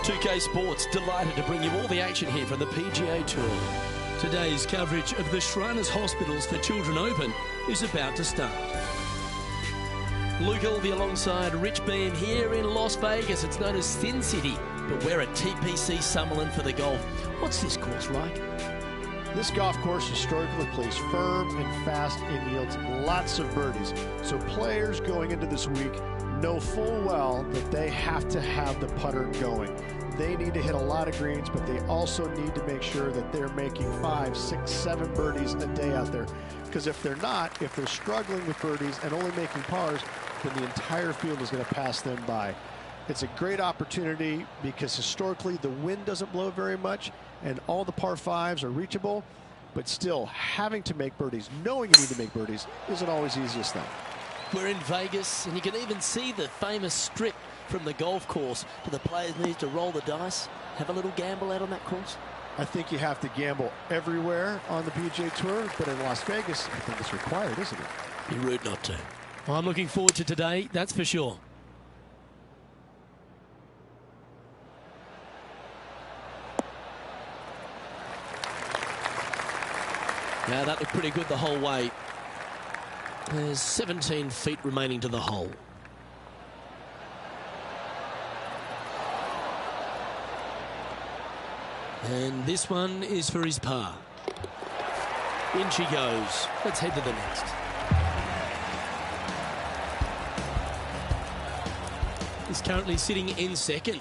2K Sports, delighted to bring you all the action here from the PGA Tour. Today's coverage of the Shriners Hospitals for Children Open is about to start. Luke Elvey alongside Rich Beam here in Las Vegas. It's known as Sin City, but we're at TPC Summerlin for the golf. What's this course like? This golf course historically plays firm and fast and yields lots of birdies. So players going into this week know full well that they have to have the putter going. They need to hit a lot of greens, but they also need to make sure that they're making 5, 6, 7 birdies a day out there. Because if they're not, if they're struggling with birdies and only making pars, then the entire field is going to pass them by. It's a great opportunity because historically the wind doesn't blow very much and all the par 5s are reachable, but still having to make birdies, knowing you need to make birdies, isn't always the easiest thing. We're in Vegas, and you can even see the famous strip from the golf course. Do the players need to roll the dice, have a little gamble out on that course? I think you have to gamble everywhere on the PGA Tour, but in Las Vegas, I think it's required, isn't it? Be rude not to. Well, I'm looking forward to today, that's for sure. Now that looked pretty good the whole way. There's 17 feet remaining to the hole. And this one is for his par. In she goes. Let's head to the next. He's currently sitting in second.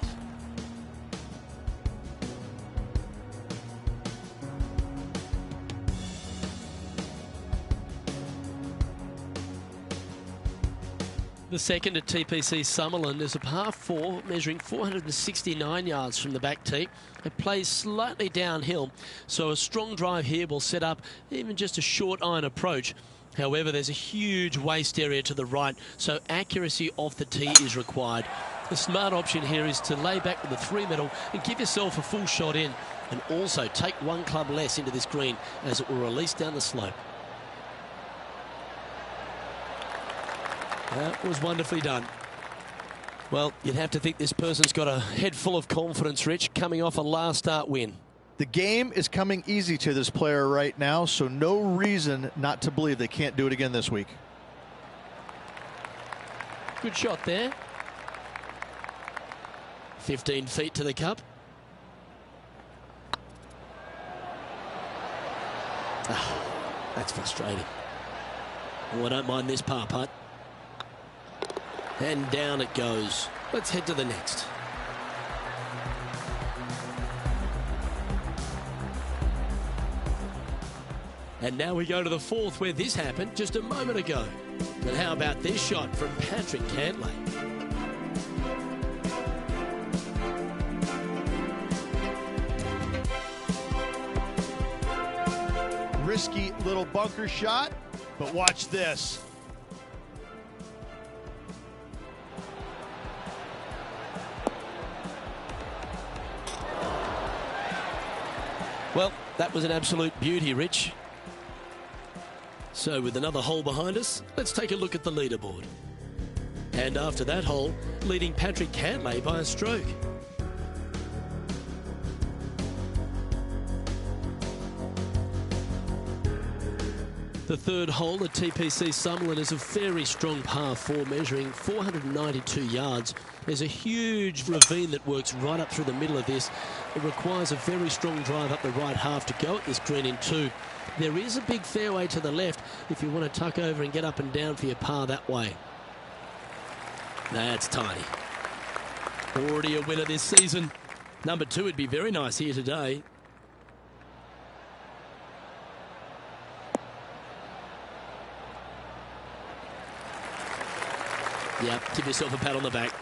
The second at TPC Summerlin is a par 4 measuring 469 yards from the back tee. It plays slightly downhill, so a strong drive here will set up even just a short iron approach. However, there's a huge waste area to the right, so accuracy off the tee is required. The smart option here is to lay back with the 3-metal and give yourself a full shot in, and also take one club less into this green as it will release down the slope. That was wonderfully done. Well, you'd have to think this person's got a head full of confidence, Rich, coming off a last start win. The game is coming easy to this player right now, so no reason not to believe they can't do it again this week. Good shot there. 15 feet to the cup. That's frustrating. Oh, I don't mind this par putt. And down it goes. Let's head to the next. And now we go to the fourth, where this happened just a moment ago. And how about this shot from Patrick Cantlay? Risky little bunker shot, but watch this. Well, that was an absolute beauty, Rich. So with another hole behind us, let's take a look at the leaderboard. And after that hole, leading Patrick Cantlay by a stroke. The third hole at TPC Summerlin is a very strong par 4 measuring 492 yards. There's a huge ravine that works right up through the middle of this. It requires a very strong drive up the right half to go at this green in 2. There is a big fairway to the left if you want to tuck over and get up and down for your par that way. That's tiny. Already a winner this season. Number 2 would be very nice here today. Yeah, give yourself a pat on the back.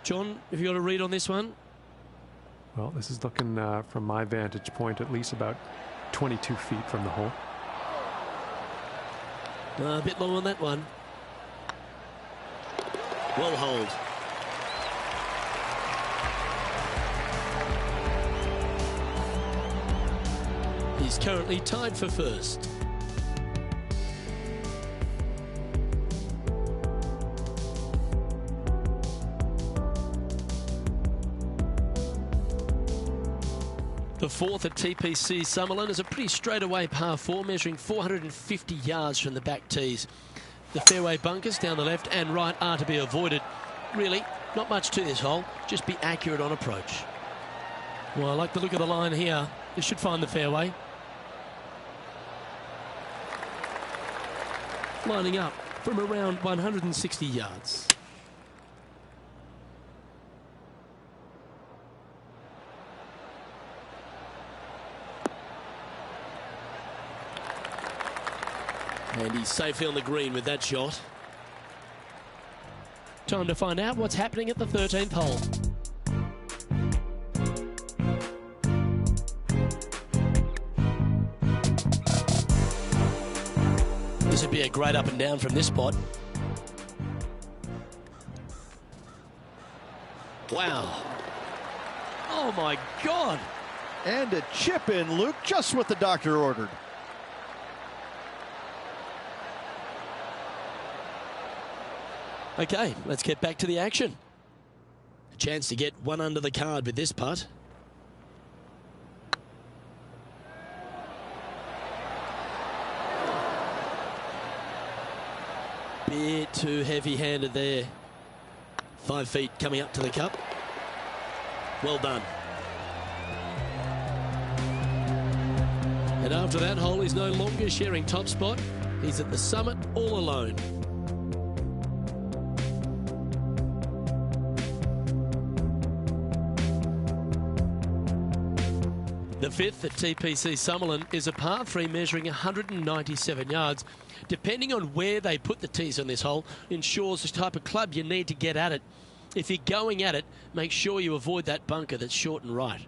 John, have you got a read on this one? Well, this is looking from my vantage point at least about 22 feet from the hole. A bit long on that one. Well hold. He's currently tied for first. The fourth at TPC Summerlin is a pretty straightaway par 4, measuring 450 yards from the back tees. The fairway bunkers down the left and right are to be avoided. Really, not much to this hole, just be accurate on approach. Well, I like the look of the line here. This should find the fairway. Lining up from around 160 yards. And he's safely on the green with that shot. Time to find out what's happening at the 13th hole. This would be a great up and down from this spot. Wow. Oh my God. And a chip in, Luke, just what the doctor ordered. Okay, let's get back to the action. A chance to get one under the card with this putt. Bit too heavy-handed there. 5 feet coming up to the cup. Well done. And after that hole, he's no longer sharing top spot. He's at the summit all alone. The fifth at TPC Summerlin is a par 3 measuring 197 yards. Depending on where they put the tees on this hole ensures the type of club you need to get at it. If you're going at it, make sure you avoid that bunker that's short and right.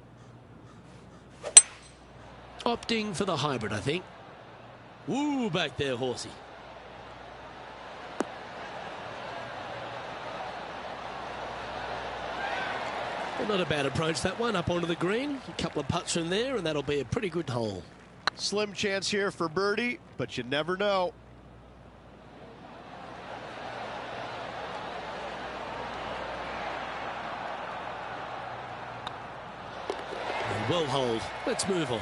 Opting for the hybrid, I think. Woo, back there, horsey. Well, not a bad approach, that one, up onto the green. A couple of putts from there, and that'll be a pretty good hole. Slim chance here for birdie, but you never know. Well holed. Let's move on.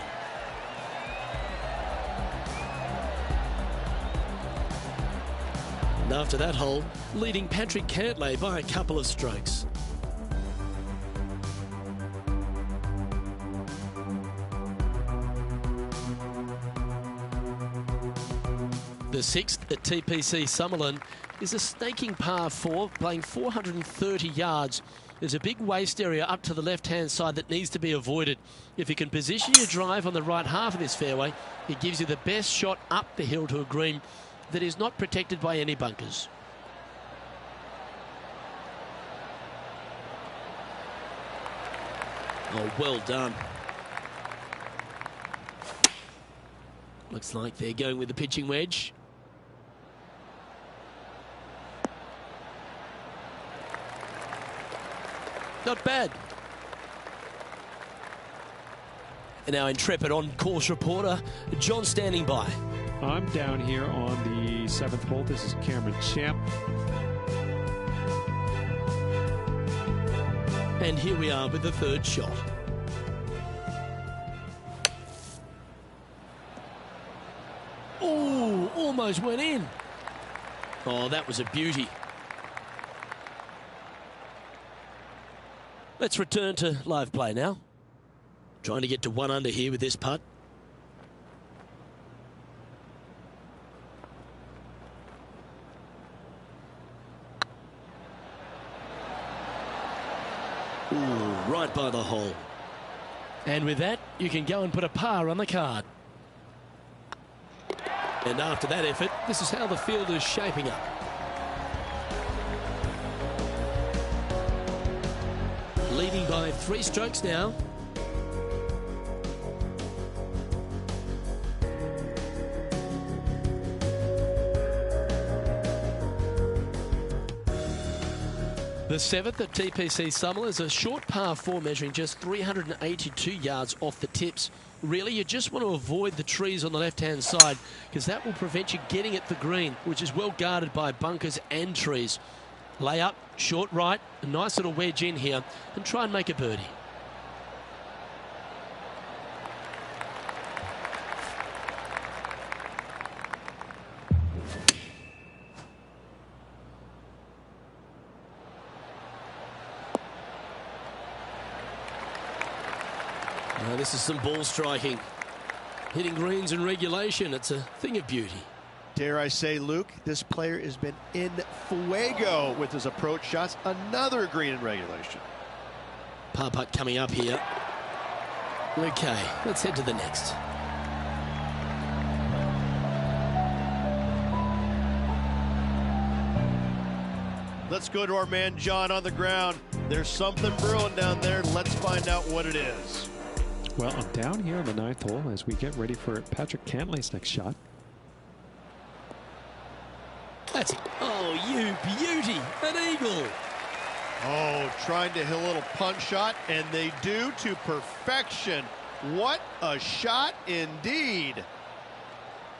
And after that hole, leading Patrick Cantlay by a couple of strokes. The sixth at TPC Summerlin is a snaking par 4, playing 430 yards. There's a big waste area up to the left-hand side that needs to be avoided. If you can position your drive on the right half of this fairway, it gives you the best shot up the hill to a green that is not protected by any bunkers. Oh, well done. Looks like they're going with the pitching wedge. Not bad. And our intrepid on-course reporter, John, standing by. I'm down here on the 7th hole. This is Cameron Champ. And here we are with the third shot. Oh, almost went in. Oh, that was a beauty. Let's return to live play now. Trying to get to 1 under here with this putt. Ooh, right by the hole. And with that, you can go and put a par on the card. And after that effort, this is how the field is shaping up. Leading by 3 strokes now. The 7th at TPC Summerlin is a short par 4 measuring just 382 yards off the tips. Really, you just want to avoid the trees on the left-hand side because that will prevent you getting at the green, which is well guarded by bunkers and trees. Lay up, short right, a nice little wedge in here, and try and make a birdie. This is some ball striking. Hitting greens in regulation, it's a thing of beauty. Dare I say, Luke, this player has been in fuego with his approach shots. Another green in regulation. Par putt coming up here. Okay, let's head to the next. Let's go to our man John on the ground. There's something brewing down there. Let's find out what it is. Well, I'm down here on the 9th hole as we get ready for Patrick Cantlay's next shot. That's it. Oh, you beauty. An eagle. Oh, trying to hit a little punch shot, and they do to perfection. What a shot indeed.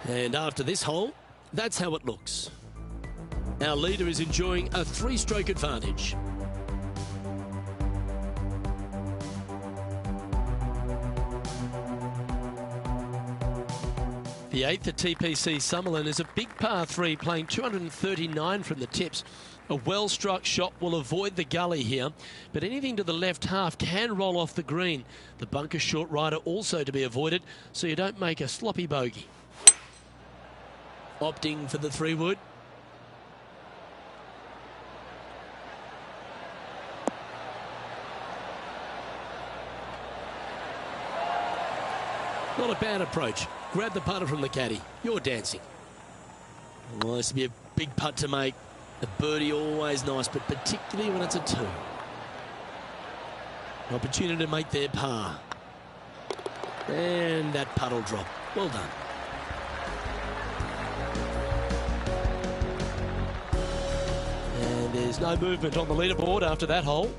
And after this hole, that's how it looks. Our leader is enjoying a 3-stroke advantage. The 8th at TPC Summerlin is a big par 3 playing 239 from the tips. A well-struck shot will avoid the gully here, but anything to the left half can roll off the green. The bunker short rider also to be avoided, so you don't make a sloppy bogey. Opting for the 3-wood. Not a bad approach. Grab the putter from the caddy. You're dancing. Well, this will be a big putt to make. A birdie always nice, but particularly when it's a 2. An opportunity to make their par. And that putt will drop. Well done. And there's no movement on the leaderboard after that hole.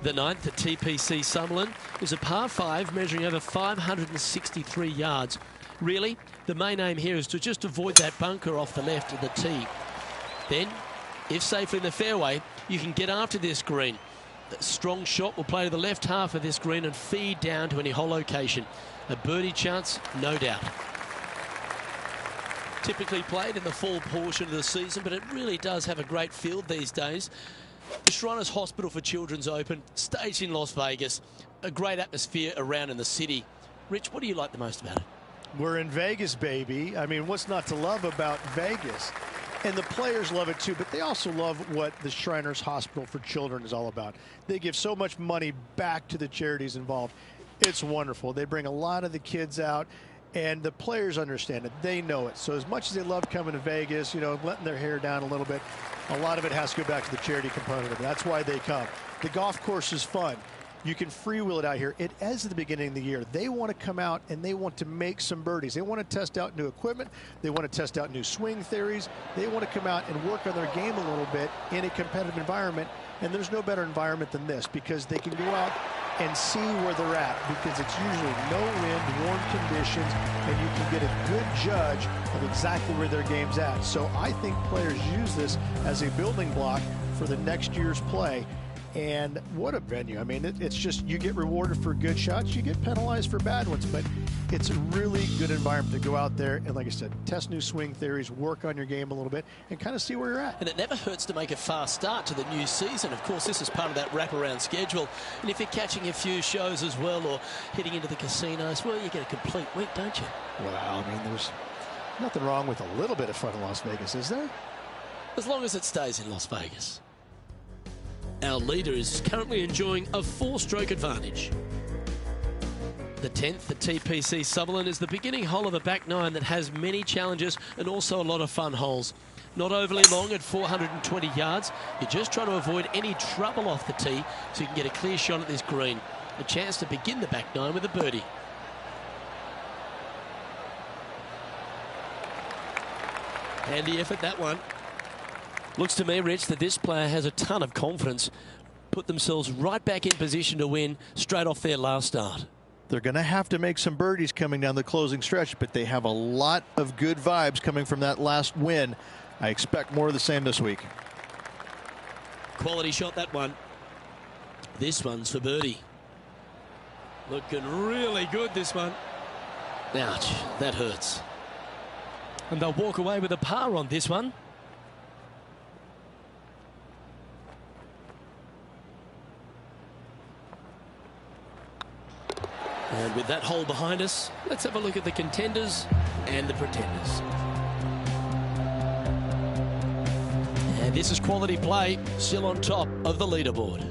The 9th at TPC Summerlin is a par 5 measuring over 563 yards. Really, the main aim here is to just avoid that bunker off the left of the tee. Then, if safely in the fairway, you can get after this green. A strong shot will play to the left half of this green and feed down to any hole location. A birdie chance, no doubt. Typically played in the fall portion of the season, but it really does have a great field these days. The Shriners Hospital for Children's Open, staged in Las Vegas, a great atmosphere around in the city. Rich, what do you like the most about it? We're in Vegas, baby. I mean, what's not to love about Vegas? And the players love it too, but they also love what the Shriners Hospital for Children is all about. They give so much money back to the charities involved. It's wonderful. They bring a lot of the kids out, and the players understand it. They know it. So as much as they love coming to Vegas, you know, letting their hair down a little bit, a lot of it has to go back to the charity component of it. That's why they come. The golf course is fun. You can freewheel it out here. It is at the beginning of the year. They want to come out and they want to make some birdies. They want to test out new equipment. They want to test out new swing theories. They want to come out and work on their game a little bit in a competitive environment. And there's no better environment than this because they can go out and see where they're at because it's usually no wind, warm conditions, and you can get a good judge of exactly where their game's at. So I think players use this as a building block for the next year's play. And what a venue. I mean, it's just you get rewarded for good shots, you get penalized for bad ones, but it's a really good environment to go out there and, like I said, test new swing theories, work on your game a little bit, and kind of see where you're at. And it never hurts to make a fast start to the new season. Of course, this is part of that wraparound schedule. And if you're catching a few shows as well or heading into the casinos, well, you get a complete week, don't you? Well, I mean, there's nothing wrong with a little bit of fun in Las Vegas, is there? As long as it stays in Las Vegas. Our leader is currently enjoying a 4-stroke advantage. The 10th at TPC Summerlin is the beginning hole of a back 9 that has many challenges and also a lot of fun holes. Not overly long at 420 yards. You're just trying to avoid any trouble off the tee so you can get a clear shot at this green. A chance to begin the back 9 with a birdie. Handy effort, that one. Looks to me, Rich, that this player has a ton of confidence. Put themselves right back in position to win straight off their last start. They're going to have to make some birdies coming down the closing stretch, but they have a lot of good vibes coming from that last win. I expect more of the same this week. Quality shot, that one. This one's for birdie. Looking really good, this one. Ouch, that hurts. And they'll walk away with a par on this one. And with that hole behind us, let's have a look at the contenders and the pretenders. And this is quality play, still on top of the leaderboard.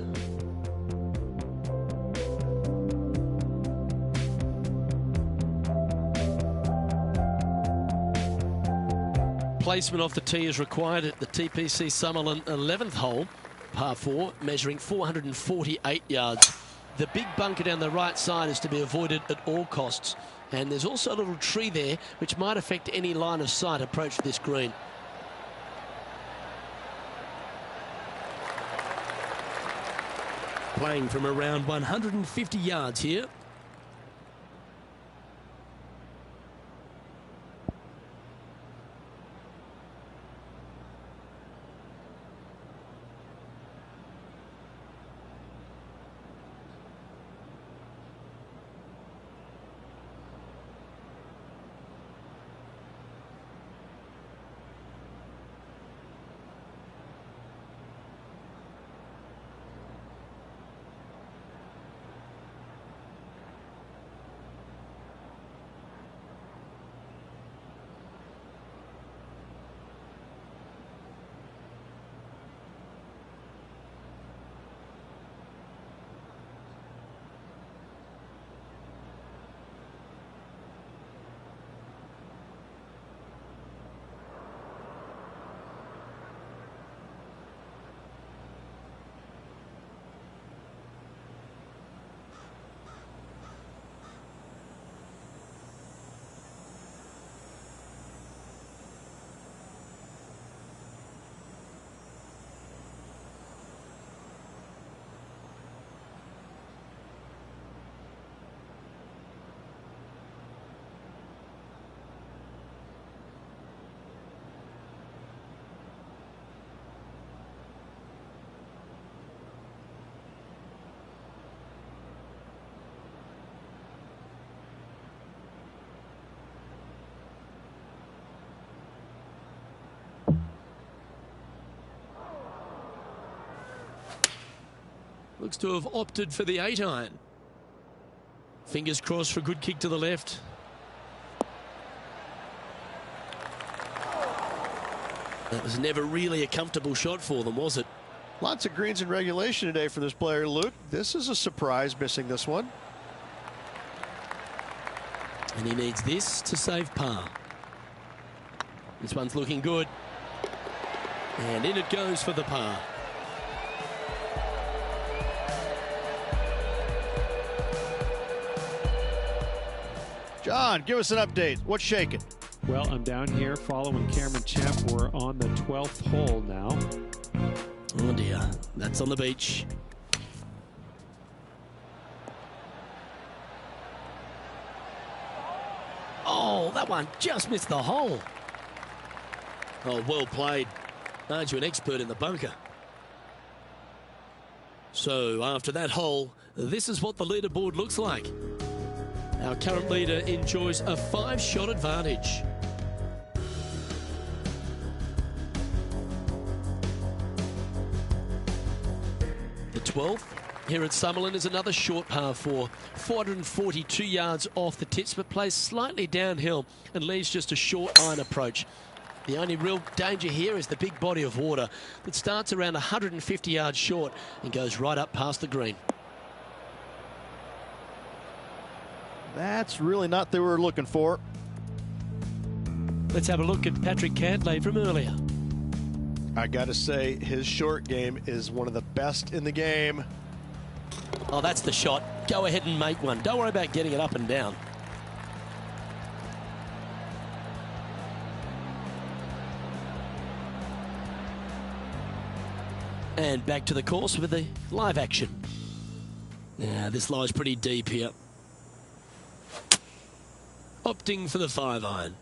Placement off the tee is required at the TPC Summerlin 11th hole, par 4, measuring 448 yards. The big bunker down the right side is to be avoided at all costs. And there's also a little tree there which might affect any line of sight approach to this green. Playing from around 150 yards here. Looks to have opted for the 8-iron. Fingers crossed for a good kick to the left. That was never really a comfortable shot for them, was it? Lots of greens in regulation today for this player, Luke. This is a surprise, missing this one. And he needs this to save par. This one's looking good. And in it goes for the par. John, give us an update. What's shaking? Well, I'm down here following Cameron Champ. We're on the 12th hole now. Oh dear, that's on the beach. Oh, that one just missed the hole. Oh, well played. Aren't you an expert in the bunker? So after that hole, this is what the leaderboard looks like. Our current leader enjoys a 5-shot advantage. The 12th here at Summerlin is another short par 4, 442 yards off the tips, but plays slightly downhill and leaves just a short iron approach. The only real danger here is the big body of water that starts around 150 yards short and goes right up past the green. That's really not what they were looking for. Let's have a look at Patrick Cantlay from earlier. I got to say, his short game is one of the best in the game. Oh, that's the shot. Go ahead and make one. Don't worry about getting it up and down. And back to the course with the live action. Yeah, this lies pretty deep here. Opting for the 5-iron.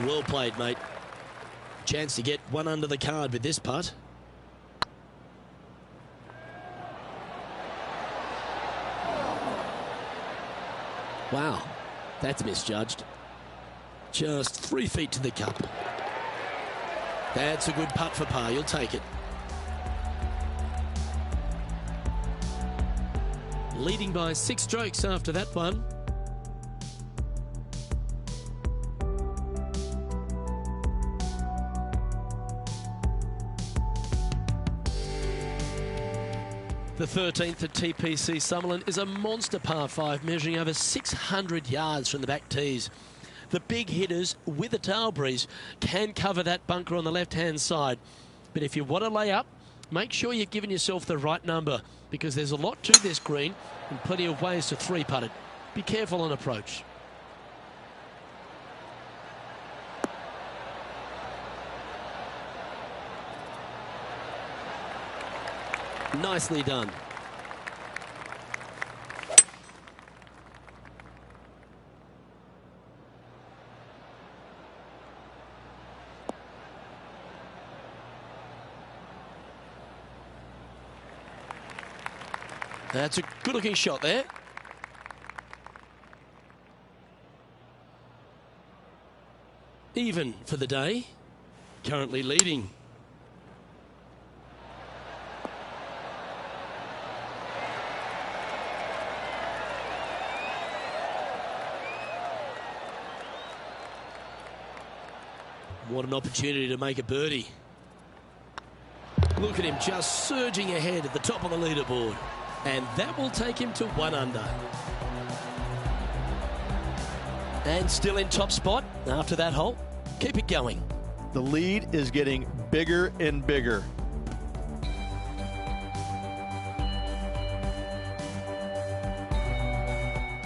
Well played, mate. Chance to get one under the card with this putt. Wow, that's misjudged. Just 3 feet to the cup. That's a good putt for par. You'll take it. Leading by 6 strokes after that one. The 13th at TPC Summerlin is a monster par 5 measuring over 600 yards from the back tees. The big hitters with a tail breeze can cover that bunker on the left-hand side. But if you want to lay up, make sure you've given yourself the right number, because there's a lot to this green and plenty of ways to 3-putt it. Be careful on approach. Nicely done. That's a good-looking shot there. Even for the day. Currently leading. What an opportunity to make a birdie. Look at him just surging ahead at the top of the leaderboard. And that will take him to 1 under. And still in top spot after that hole. Keep it going. The lead is getting bigger and bigger.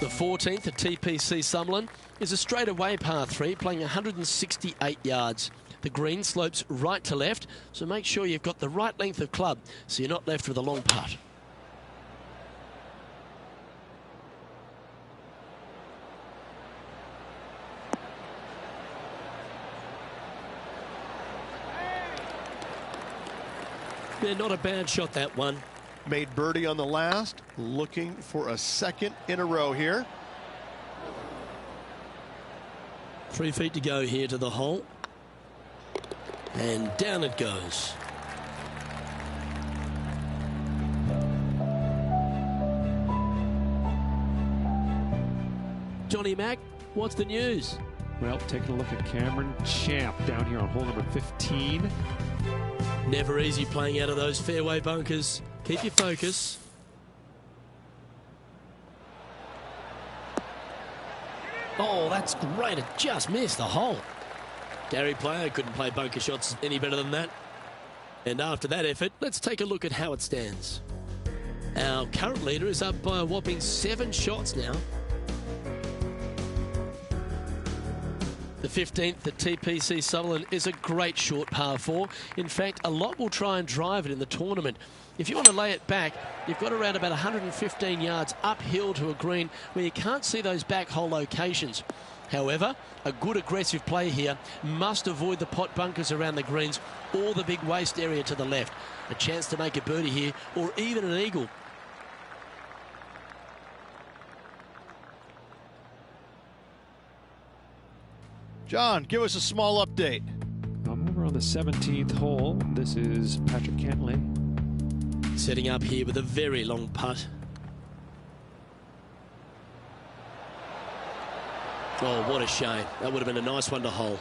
The 14th at TPC Summerlin is a straightaway par 3 playing 168 yards. The green slopes right to left, so make sure you've got the right length of club so you're not left with a long putt. Yeah, not a bad shot, that one. Made birdie on the last, looking for a second in a row here. 3 feet to go here to the hole. And down it goes. Johnny Mack, what's the news? Well, taking a look at Cameron Champ down here on hole number 15. Never easy playing out of those fairway bunkers. Keep your focus. Oh, that's great. It just missed the hole. Gary Player couldn't play bunker shots any better than that. And after that effort, let's take a look at how it stands. Our current leader is up by a whopping 7 shots now. The 15th at TPC Summerlin is a great short par 4. In fact, a lot will try and drive it in the tournament. If you want to lay it back, you've got around about 115 yards uphill to a green where you can't see those back hole locations. However, a good aggressive play here must avoid the pot bunkers around the greens or the big waste area to the left. A chance to make a birdie here or even an eagle. John, give us a small update. I'm over on the 17th hole. This is Patrick Cantlay. Setting up here with a very long putt. Oh, what a shame. That would have been a nice one to hole.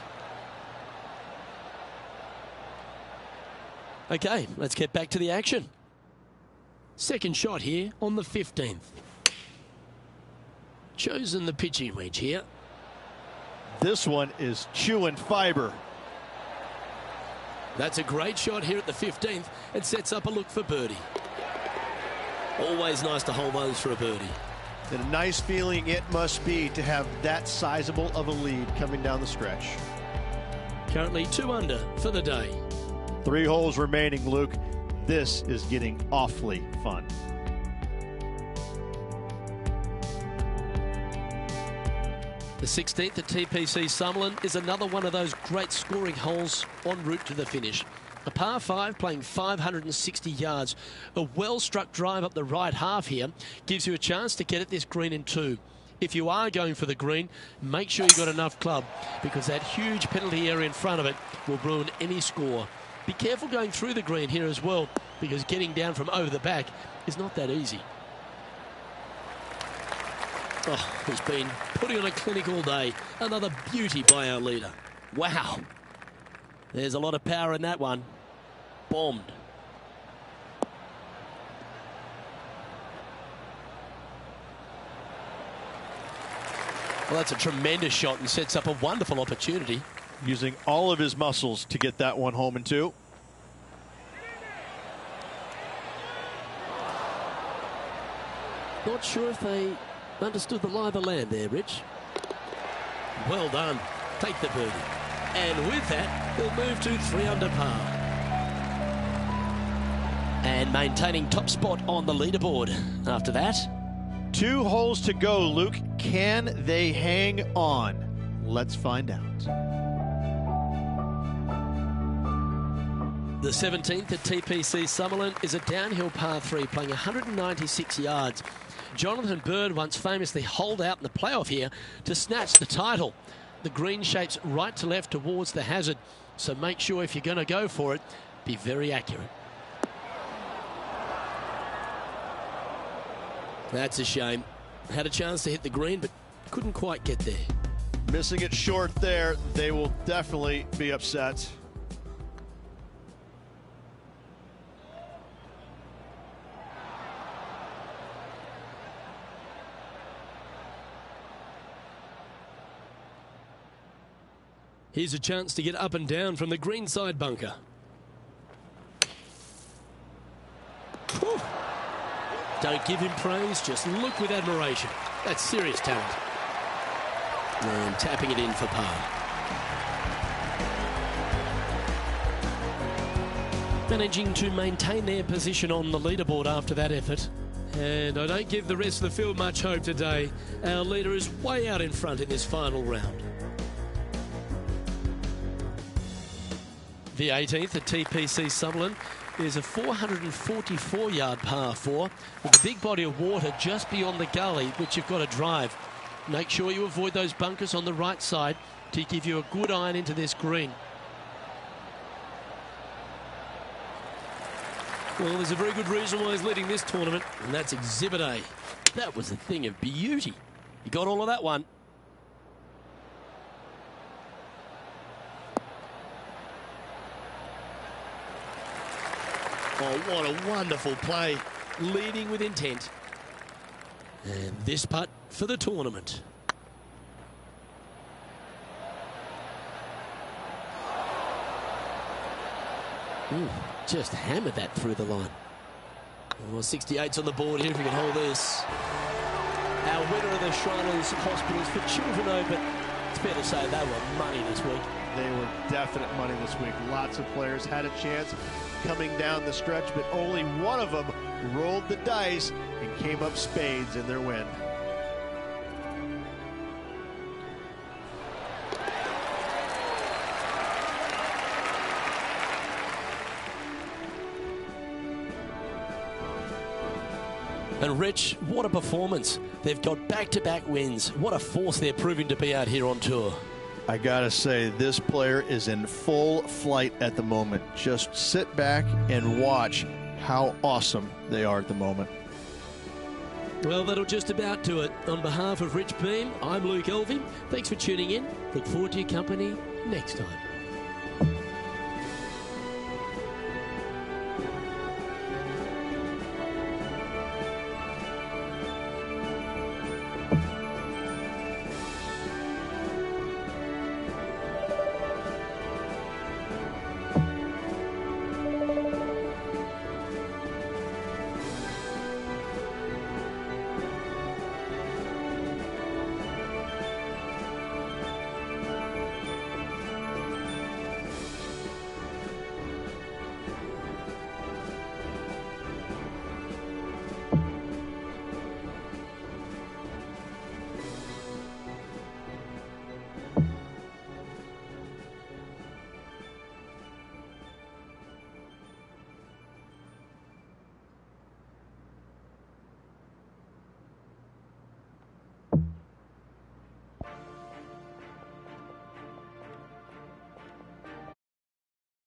Okay, let's get back to the action. Second shot here on the 15th. Chosen the pitching wedge here. This one is chewing fiber. That's a great shot here at the 15th. It sets up a look for birdie. Always nice to hold those for a birdie. And a nice feeling it must be to have that sizable of a lead coming down the stretch. Currently 2 under for the day. 3 holes remaining, Luke. This is getting awfully fun. The 16th at TPC Summerlin is another one of those great scoring holes en route to the finish. A par 5 playing 560 yards. A well-struck drive up the right half here gives you a chance to get at this green in 2. If you are going for the green, make sure you've got enough club, because that huge penalty area in front of it will ruin any score. Be careful going through the green here as well, because getting down from over the back is not that easy. Oh, he's been putting on a clinic all day. Another beauty by our leader. Wow. There's a lot of power in that one. Bombed. Well, that's a tremendous shot and sets up a wonderful opportunity. Using all of his muscles to get that one home in two. Not sure if they understood the lie of the land there, Rich. Well done. Take the birdie. And with that, they'll move to 3 under par. And maintaining top spot on the leaderboard after that. 2 holes to go, Luke. Can they hang on? Let's find out. The 17th at TPC Summerlin is a downhill par 3 playing 196 yards. Jonathan Bird once famously holed out in the playoff here to snatch the title. The green shapes right to left towards the hazard, so make sure if you're going to go for it, be very accurate. That's a shame. Had a chance to hit the green, but couldn't quite get there. Missing it short there. They will definitely be upset. Here's a chance to get up and down from the greenside bunker. Whew. Don't give him praise, just look with admiration. That's serious talent. And tapping it in for par. Managing to maintain their position on the leaderboard after that effort. And I don't give the rest of the field much hope today. Our leader is way out in front in this final round. The 18th at TPC Summerlin is a 444-yard par 4 with a big body of water just beyond the gully, which you've got to drive. Make sure you avoid those bunkers on the right side to give you a good iron into this green. Well, there's a very good reason why he's leading this tournament, and that's Exhibit A. That was a thing of beauty. You got all of that one. Oh, what a wonderful play. Leading with intent. And this putt for the tournament. Just hammered that through the line. Oh, 68's on the board here if we can hold this. Our winner of the Shriners Hospitals for Children Open. It's fair to say they were money this week. They were definite money this week. Lots of players had a chance coming down the stretch, but only one of them rolled the dice and came up spades in their win. And Rich, what a performance. They've got back-to-back wins. What a force they're proving to be out here on tour. I gotta say, this player is in full flight at the moment. Just sit back and watch how awesome they are at the moment. Well, that'll just about do it. On behalf of Rich Beam, I'm Luke Elving. Thanks for tuning in. Look forward to your company next time.